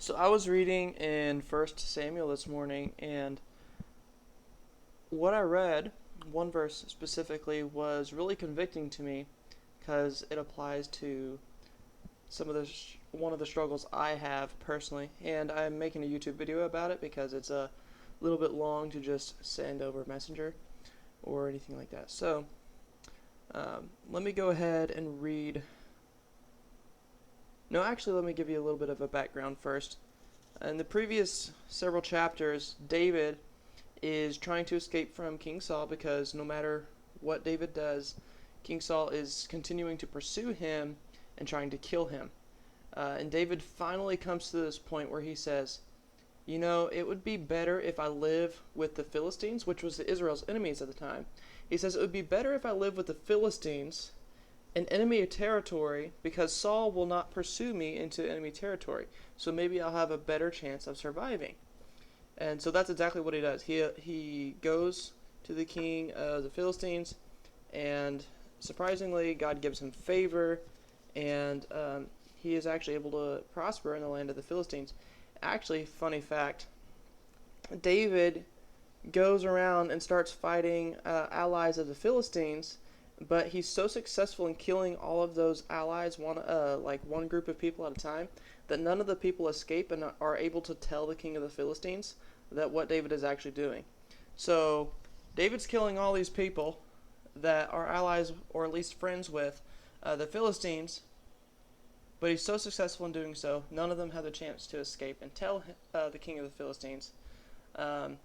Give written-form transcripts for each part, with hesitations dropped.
So I was reading in First Samuel this morning, and what I read, one verse specifically, was really convicting to me because it applies to some of one of the struggles I have personally, and I'm making a YouTube video about it because it's a little bit long to just send over Messenger or anything like that. So let me go ahead and read. No, actually, let me give you a little bit of a background first. In the previous several chapters, David is trying to escape from King Saul because no matter what David does, King Saul is continuing to pursue him and trying to kill him. And David finally comes to this point where he says, you know, it would be better if I live with the Philistines, which was Israel's enemies at the time. He says, it would be better if I live with the Philistines, an enemy territory, because Saul will not pursue me into enemy territory. So maybe I'll have a better chance of surviving. And so that's exactly what he does. He goes to the king of the Philistines, and surprisingly, God gives him favor, and he is actually able to prosper in the land of the Philistines. Actually, funny fact, David goes around and starts fighting allies of the Philistines, but he's so successful in killing all of those allies, one group of people at a time, that none of the people escape and are able to tell the king of the Philistines that what David is actually doing. So David's killing all these people that are allies or at least friends with the Philistines, but he's so successful in doing so, none of them have the chance to escape and tell the king of the Philistines. And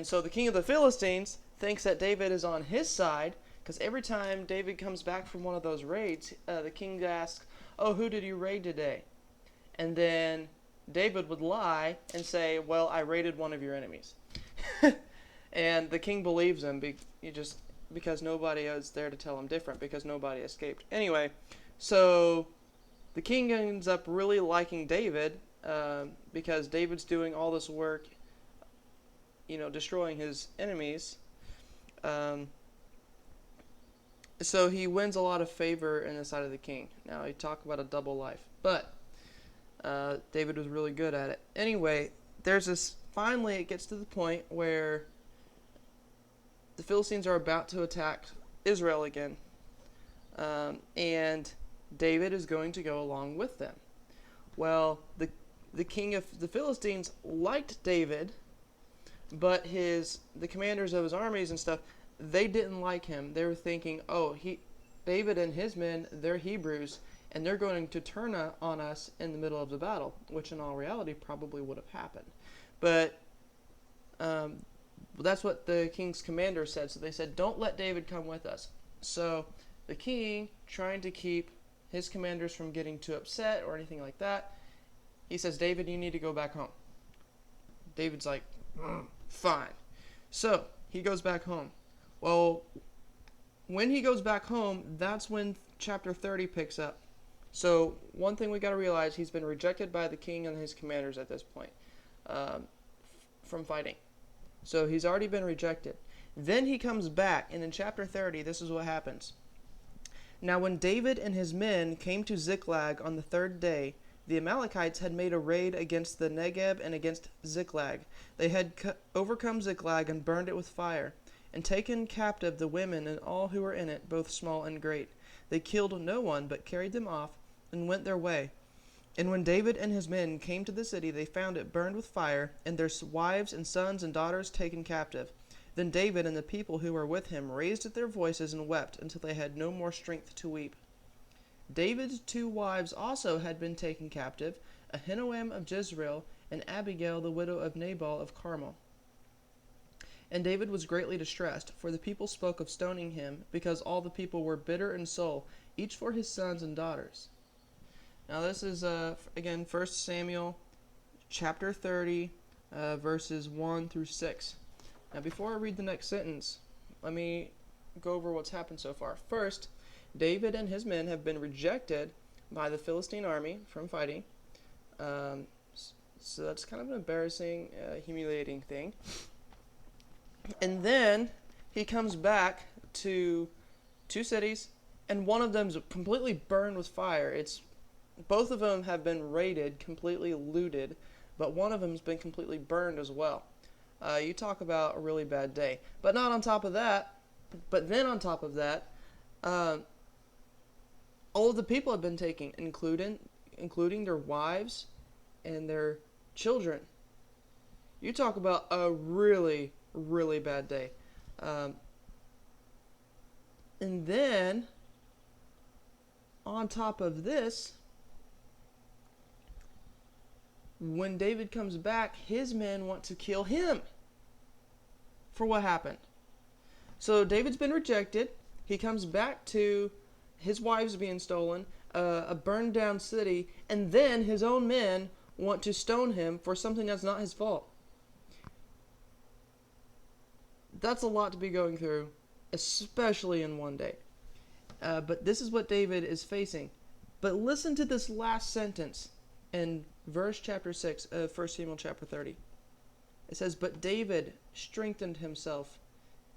so the king of the Philistines thinks that David is on his side, because every time David comes back from one of those raids, the king asks, oh, who did you raid today? And then David would lie and say, well, I raided one of your enemies. And the king believes him because nobody is there to tell him different, because nobody escaped. Anyway, so the king ends up really liking David because David's doing all this work, destroying his enemies. So he wins a lot of favor in the sight of the king. Now, you talk about a double life. But David was really good at it. Anyway, finally it gets to the point where the Philistines are about to attack Israel again. And David is going to go along with them. Well, the king of the Philistines liked David, but the commanders of his armies and stuff, they didn't like him. They were thinking, David and his men, they're Hebrews, and they're going to turn on us in the middle of the battle, which in all reality probably would have happened. But that's what the king's commander said. So they said, don't let David come with us. So the king, trying to keep his commanders from getting too upset or anything like that, he says, David, you need to go back home. David's like, fine. So he goes back home. Well, when he goes back home, that's when chapter 30 picks up. So one thing we got to realize, he's been rejected by the king and his commanders at this point from fighting. So he's already been rejected. Then he comes back, and in chapter 30, this is what happens. Now when David and his men came to Ziklag on the third day, the Amalekites had made a raid against the Negeb and against Ziklag. They had overcome Ziklag and burned it with fire, and taken captive the women and all who were in it, both small and great. They killed no one, but carried them off, and went their way. And when David and his men came to the city, they found it burned with fire, and their wives and sons and daughters taken captive. Then David and the people who were with him raised their voices and wept until they had no more strength to weep. David's 2 wives also had been taken captive, Ahinoam of Jezreel, and Abigail the widow of Nabal of Carmel. And David was greatly distressed, for the people spoke of stoning him, because all the people were bitter in soul, each for his sons and daughters. Now this is, again, 1 Samuel chapter 30, verses 1 through 6. Now before I read the next sentence, let me go over what's happened so far. First, David and his men have been rejected by the Philistine army from fighting. So that's kind of an embarrassing, humiliating thing. And then he comes back to 2 cities, and one of them's completely burned with fire. Both of them have been raided, completely looted but one of them has been completely burned as well. You talk about a really bad day. But not on top of that, but then on top of that, uh, all of the people have been taken, including their wives and their children. You talk about a really, really bad day. Um, and then, on top of this, when David comes back, his men want to kill him for what happened. So David's been rejected. He comes back to his wives being stolen, a burned down city, and then his own men want to stone him for something that's not his fault. That's a lot to be going through, especially in one day. But this is what David is facing. But listen to this last sentence in verse chapter 6 of 1 Samuel chapter 30. It says, "But David strengthened himself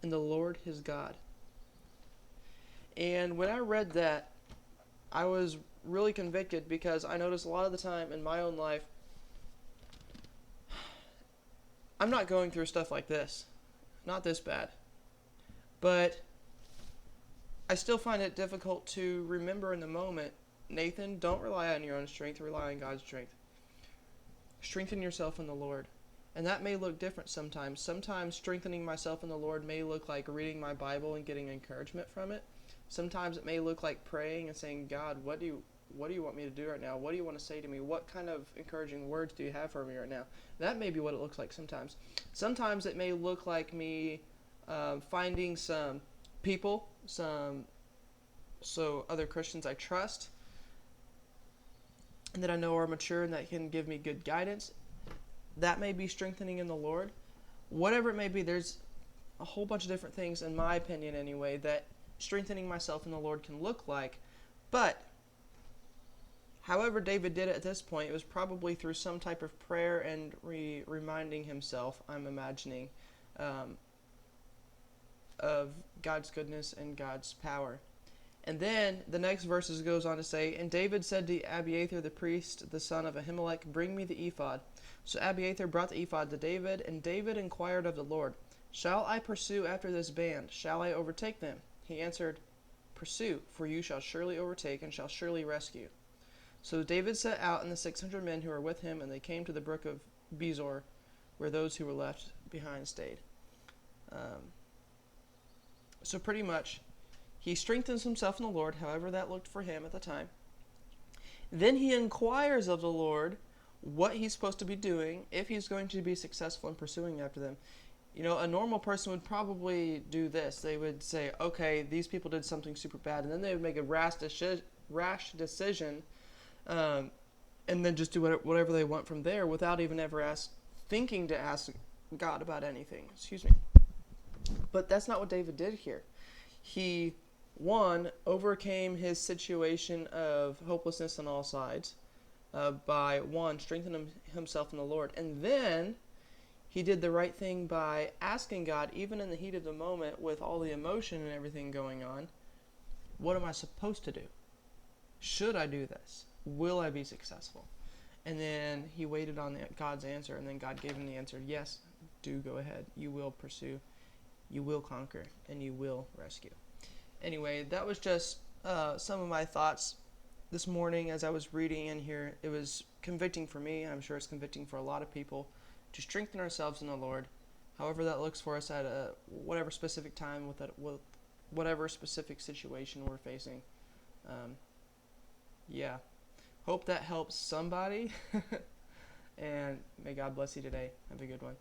in the Lord his God." And when I read that, I was really convicted because I noticed a lot of the time in my own life, I'm not going through stuff like this. Not this bad. But I still find it difficult to remember in the moment, Nathan, don't rely on your own strength, rely on God's strength. Strengthen yourself in the Lord. And that may look different sometimes. Sometimes strengthening myself in the Lord may look like reading my Bible and getting encouragement from it. Sometimes it may look like praying and saying, God, what do you want me to do right now? What do you want to say to me? What kind of encouraging words do you have for me right now? That may be what it looks like sometimes. Sometimes it may look like me finding some people, other Christians I trust, and that I know are mature and that can give me good guidance. That may be strengthening in the Lord. Whatever it may be, there's a whole bunch of different things, in my opinion anyway, that strengthening myself in the Lord can look like. But however David did it at this point, it was probably through some type of prayer and reminding himself, I'm imagining, of God's goodness and God's power. And then the next verses goes on to say, "And David said to Abiathar the priest, the son of Ahimelech, Bring me the ephod. So Abiathar brought the ephod to David, and David inquired of the Lord, Shall I pursue after this band? Shall I overtake them? He answered, Pursue, for you shall surely overtake, and shall surely rescue. So David set out, and the 600 men who were with him, and they came to the brook of Bezor, where those who were left behind stayed." So pretty much, he strengthens himself in the Lord, however that looked for him at the time. Then he inquires of the Lord what he's supposed to be doing, if he's going to be successful in pursuing after them. You know, a normal person would probably do this. They would say, okay, these people did something super bad, and then they would make a rash decision, and then just do whatever they want from there without even ever thinking to ask God about anything. Excuse me. But that's not what David did here. He, one, overcame his situation of hopelessness on all sides by, one, strengthening himself in the Lord. And then he did the right thing by asking God, even in the heat of the moment with all the emotion and everything going on, what am I supposed to do? Should I do this? Will I be successful? And then he waited on God's answer, and then God gave him the answer, yes, do go ahead. You will pursue, you will conquer, and you will rescue. Anyway, that was just some of my thoughts this morning as I was reading in here. It was convicting for me, and I'm sure it's convicting for a lot of people, to strengthen ourselves in the Lord, however that looks for us at whatever specific time, with whatever specific situation we're facing. Yeah. Hope that helps somebody, and may God bless you today. Have a good one.